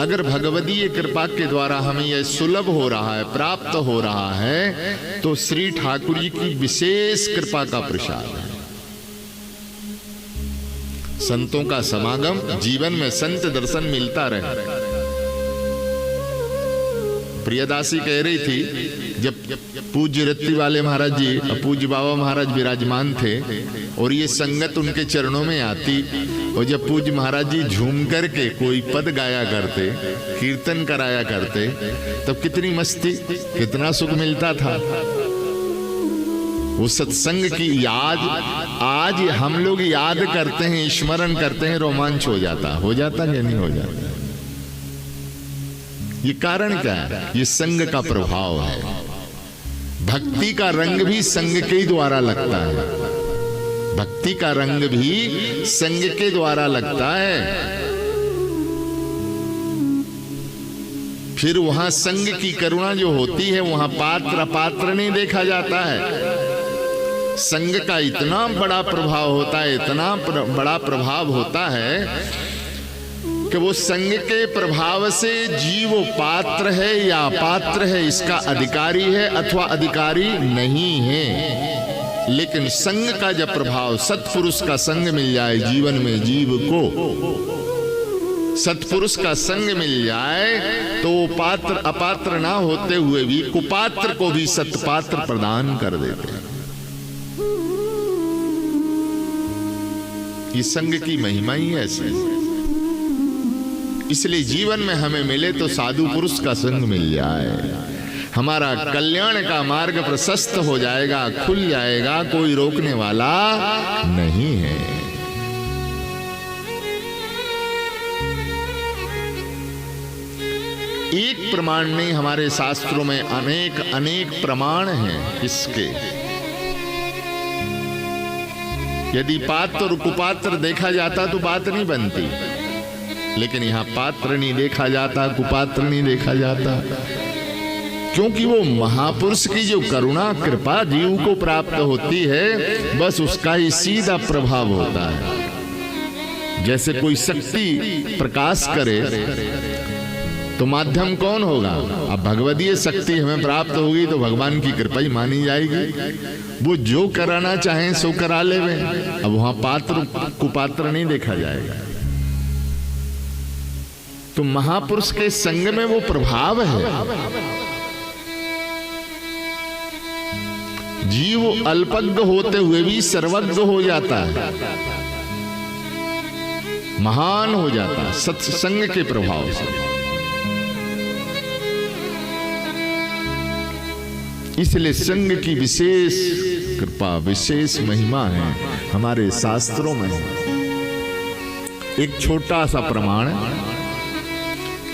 अगर भगवदीय कृपा के द्वारा हमें यह सुलभ हो रहा है, प्राप्त हो रहा है, तो श्री ठाकुर जी की विशेष कृपा का प्रसाद है। संतों का समागम, जीवन में संत दर्शन मिलता रहे। प्रियदासी कह रही थी, जब पूज्य रत्ती वाले महाराज जी, पूज्य बाबा महाराज विराजमान थे और ये संगत उनके चरणों में आती, और जब पूज्य महाराज जी झूम करके कोई पद गाया करते, कीर्तन कराया करते, तब कितनी मस्ती, कितना सुख मिलता था। वो सत्संग की याद आज हम लोग याद करते हैं, स्मरण करते हैं, रोमांच हो जाता है, नहीं हो जाता? ये कारण क्या है? ये संग का प्रभाव है। भक्ति का रंग भी संग के द्वारा लगता है, भक्ति का रंग भी संग के द्वारा लगता है। फिर वहां संग की करुणा जो होती है, वहां पात्र अपात्र नहीं देखा जाता है। संग का इतना बड़ा प्रभाव होता है, इतना बड़ा प्रभाव होता है कि वो संग के प्रभाव से जीव पात्र है या अपात्र है, इसका अधिकारी है अथवा अधिकारी नहीं है। लेकिन संग का जब प्रभाव, सत्पुरुष का संग मिल जाए जीवन में, जीव को सत्पुरुष का संग मिल जाए, तो पात्र अपात्र ना होते हुए भी कुपात्र को भी सत्पात्र प्रदान कर देते हैं। ये संग की महिमा ही ऐसी है। इसलिए जीवन में हमें मिले तो साधु पुरुष का संग मिल जाए, हमारा कल्याण का मार्ग प्रशस्त हो जाएगा, खुल जाएगा, कोई रोकने वाला नहीं है। एक प्रमाण नहीं, हमारे शास्त्रों में अनेक अनेक प्रमाण हैं इसके। यदि पात्र और कुपात्र देखा जाता तो बात नहीं बनती, लेकिन यहां पात्र नहीं देखा जाता, कुपात्र नहीं देखा जाता, क्योंकि वो महापुरुष की जो करुणा कृपा जीव को प्राप्त होती है, बस उसका ही सीधा प्रभाव होता है। जैसे कोई शक्ति प्रकाश करे तो माध्यम कौन होगा? अब भगवदीय शक्ति हमें प्राप्त होगी तो भगवान की कृपा ही मानी जाएगी। वो जो कराना चाहें सो करा लेवे। अब वहां पात्र कुपात्र नहीं देखा जाएगा। तो महापुरुष के संग में वो प्रभाव है। जीव अल्पज्ञ होते हुए भी सर्वज्ञ हो जाता है, महान हो जाता है सत्संग के प्रभाव से। इसलिए संग की विशेष कृपा, विशेष महिमा है हमारे शास्त्रों में। एक छोटा सा प्रमाण,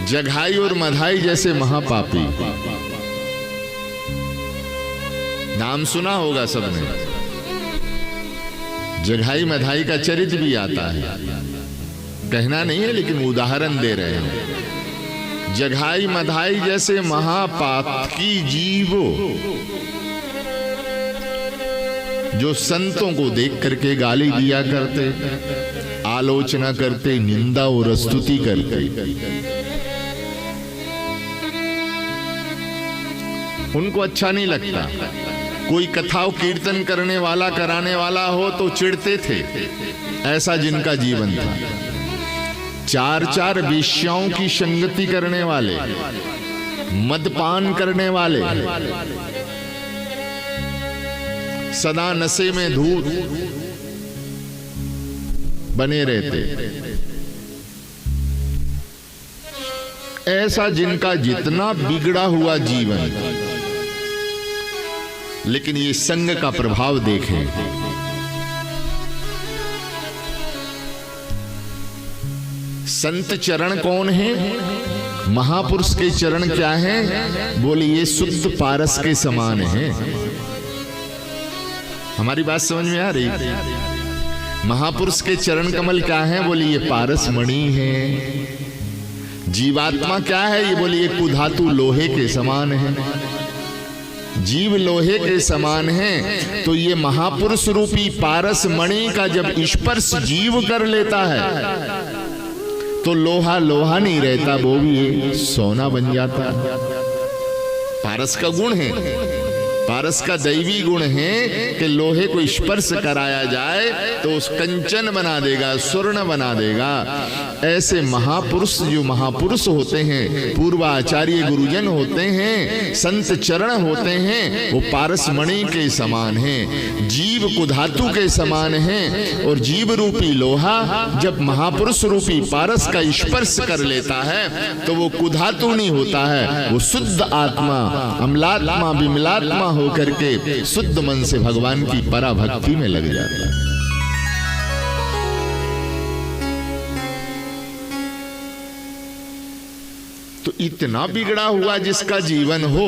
जघाई और मधाई जैसे महापापी, नाम सुना होगा सबने। जघाई मधाई का चरित्र भी आता है, कहना नहीं है लेकिन उदाहरण दे रहे हैं। जघाई मधाई जैसे महापातकी जीव जो संतों को देख करके गाली दिया करते, आलोचना करते, निंदा और स्तुति करते, उनको अच्छा नहीं लगता। कोई कथा कीर्तन करने वाला, कराने वाला हो तो चिढ़ते थे। ऐसा जिनका जीवन था। चार चार वेश्याओं की संगति करने वाले, मदपान करने वाले, सदा नशे में धूत बने रहते, ऐसा जिनका जितना बिगड़ा हुआ जीवन, लेकिन ये संग का प्रभाव देखें। संत चरण कौन है? महापुरुष के चरण क्या है? बोले ये शुद्ध पारस के समान है। हमारी बात समझ में आ रही? महापुरुष के चरण कमल क्या है? बोले ये पारस मणि है। जीवात्मा क्या है? ये बोले ये कुधातु लोहे के समान है। जीव लोहे के समान है, तो ये महापुरुष रूपी पारस मणि का जब स्पर्श जीव कर लेता है तो लोहा लोहा नहीं रहता, वो भी सोना बन जाता। पारस का गुण है, पारस का दैवी गुण है कि लोहे को स्पर्श कराया जाए तो उस कंचन बना देगा, स्वर्ण बना देगा। ऐसे महापुरुष जो महापुरुष होते हैं, पूर्वाचार्य गुरुजन होते हैं, संत चरण होते हैं, वो पारस मणि के समान हैं, जीव को धातु के समान हैं। और जीव रूपी लोहा जब महापुरुष रूपी पारस का स्पर्श कर लेता है तो वो कुधातु नहीं होता है, वो शुद्ध आत्मा, अम्लात्मा विमलात्मा होकर के शुद्ध मन से भगवान की पराभक्ति में लग जाता है। तो इतना बिगड़ा हुआ जिसका जीवन हो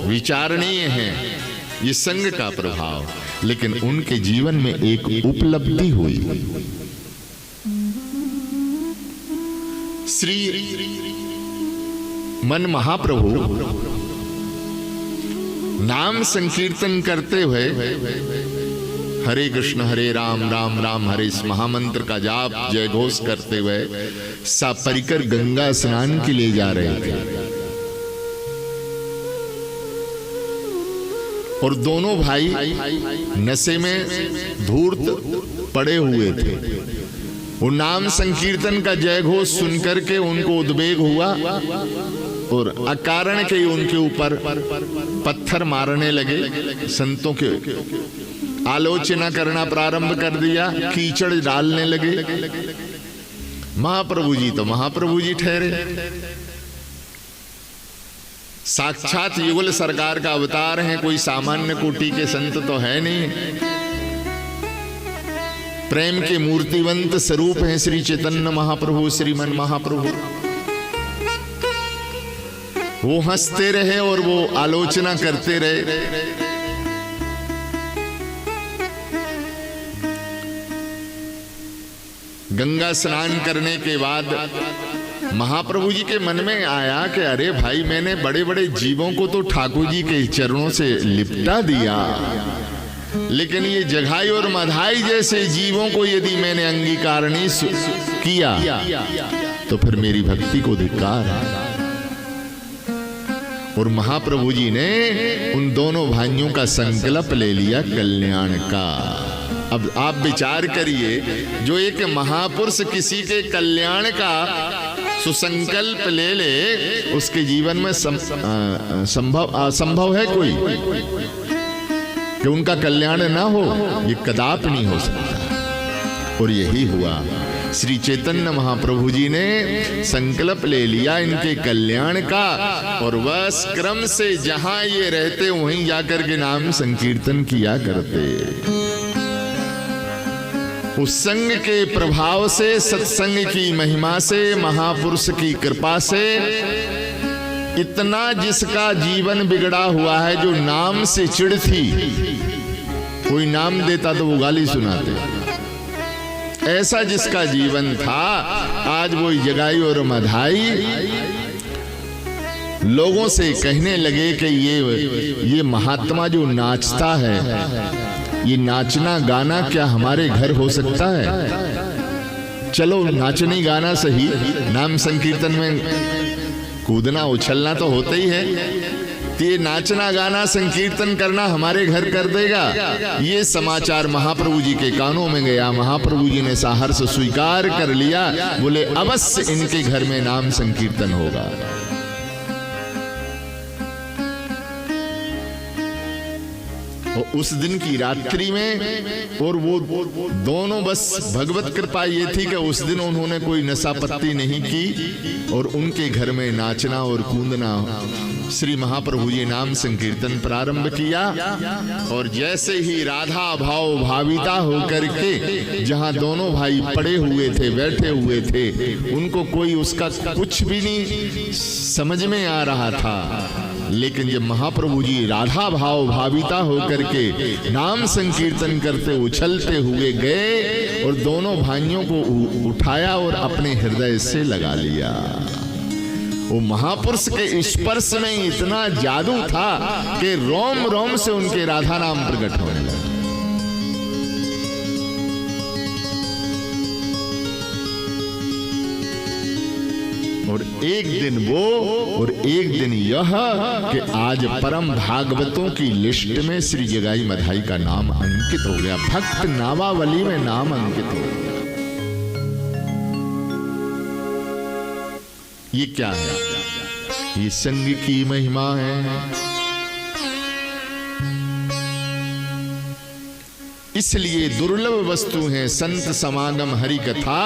विचारणीय है, ये संग का प्रभाव। लेकिन उनके जीवन में एक उपलब्धि हुई। श्री मन महाप्रभु नाम संकीर्तन करते हुए हरे कृष्ण हरे राम राम राम हरे, इस महामंत्र का जाप जय घोष करते हुए सापरिकर गंगा स्नान के लिए जा रहे थे। और दोनों भाई नशे में धूर्त पड़े हुए थे। वो नाम संकीर्तन का जय घोष सुनकर के उनको उद्वेग हुआ और अकारण के उनके ऊपर पत्थर मारने लगे। संतों के आलोचना करना प्रारंभ कर दिया, कीचड़ डालने लगे। महाप्रभु जी तो महाप्रभु जी ठहरे, साक्षात युगल सरकार का अवतार हैं, कोई सामान्य कोटि के संत तो है नहीं। प्रेम के मूर्तिवंत स्वरूप हैं श्री चैतन्य महाप्रभु, श्रीमन महाप्रभु। वो हंसते रहे और वो आलोचना करते रहे। गंगा स्नान करने के बाद महाप्रभु जी के मन में आया कि अरे भाई, मैंने बड़े बड़े जीवों को तो ठाकुर जी के चरणों से लिपटा दिया, लेकिन ये जघाई और मधाई जैसे जीवों को यदि मैंने अंगीकार नहीं किया तो फिर मेरी भक्ति को धिक्कार है। और महाप्रभु जी ने उन दोनों भाइयों का संकल्प ले लिया कल्याण का। अब आप विचार करिए, जो एक महापुरुष किसी के कल्याण का सुसंकल्प ले ले, उसके जीवन में असंभव है कोई कि उनका कल्याण ना हो? ये कदापि नहीं हो सकता। और यही हुआ, श्री चैतन्य महाप्रभु जी ने संकल्प ले लिया इनके कल्याण का, और बस क्रम से जहां ये रहते वहीं जाकर के नाम संकीर्तन किया करते। उस संग के प्रभाव से, सत्संग की महिमा से, महापुरुष की कृपा से इतना जिसका जीवन बिगड़ा हुआ है, जो नाम से चिढ़ थी, कोई नाम देता तो वो गाली सुनाते, ऐसा जिसका जीवन था, आज वो जगाई और मधाई लोगों से कहने लगे कि ये महात्मा जो नाचता है, ये नाचना गाना क्या हमारे घर हो सकता है? चलो नाचनी गाना सही, नाम संकीर्तन में कूदना उछलना तो होता ही है, तो ये नाचना गाना संकीर्तन करना हमारे घर कर देगा? ये समाचार महाप्रभु जी के कानों में गया। महाप्रभु जी ने साहस स्वीकार कर लिया, बोले अवश्य इनके घर में नाम संकीर्तन होगा। और उस दिन की रात्रि में, और वो दोनों, बस भगवत कृपा ये थी कि उस दिन उन्होंने कोई नशा पत्ती नहीं की, और उनके घर में नाचना और कूदना, श्री महाप्रभु जी नाम संकीर्तन प्रारंभ किया। और जैसे ही राधा भाव भाविता होकर के जहां दोनों भाई पड़े हुए थे, बैठे हुए थे, उनको कोई उसका कुछ भी नहीं समझ में आ रहा था, लेकिन जब महाप्रभु जी राधा भाव भाविता होकर के नाम संकीर्तन करते उछलते हुए गए और दोनों भाइयों को उठाया और अपने हृदय से लगा लिया। वो महापुरुष के स्पर्श में इतना जादू था कि रोम रोम से उनके राधा नाम प्रकट होने लगा। और एक दिन वो और एक दिन यह कि आज परम भागवतों की लिस्ट में श्री जगाई मधाई का नाम अंकित हो गया, भक्त नामावली में नाम अंकित हो गया। ये क्या है? ये संग की महिमा है। इसलिए दुर्लभ वस्तु है संत समागम हरि कथा,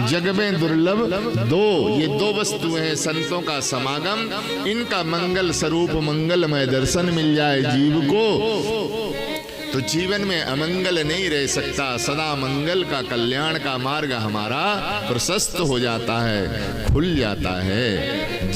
जग में दुर्लभ दो, ये दो वस्तुएं हैं संतों का समागम, इनका मंगल स्वरूप मंगलमय दर्शन मिल जाए जीव को तो जीवन में अमंगल नहीं रह सकता, सदा मंगल का कल्याण का मार्ग हमारा प्रशस्त हो जाता है, खुल जाता है।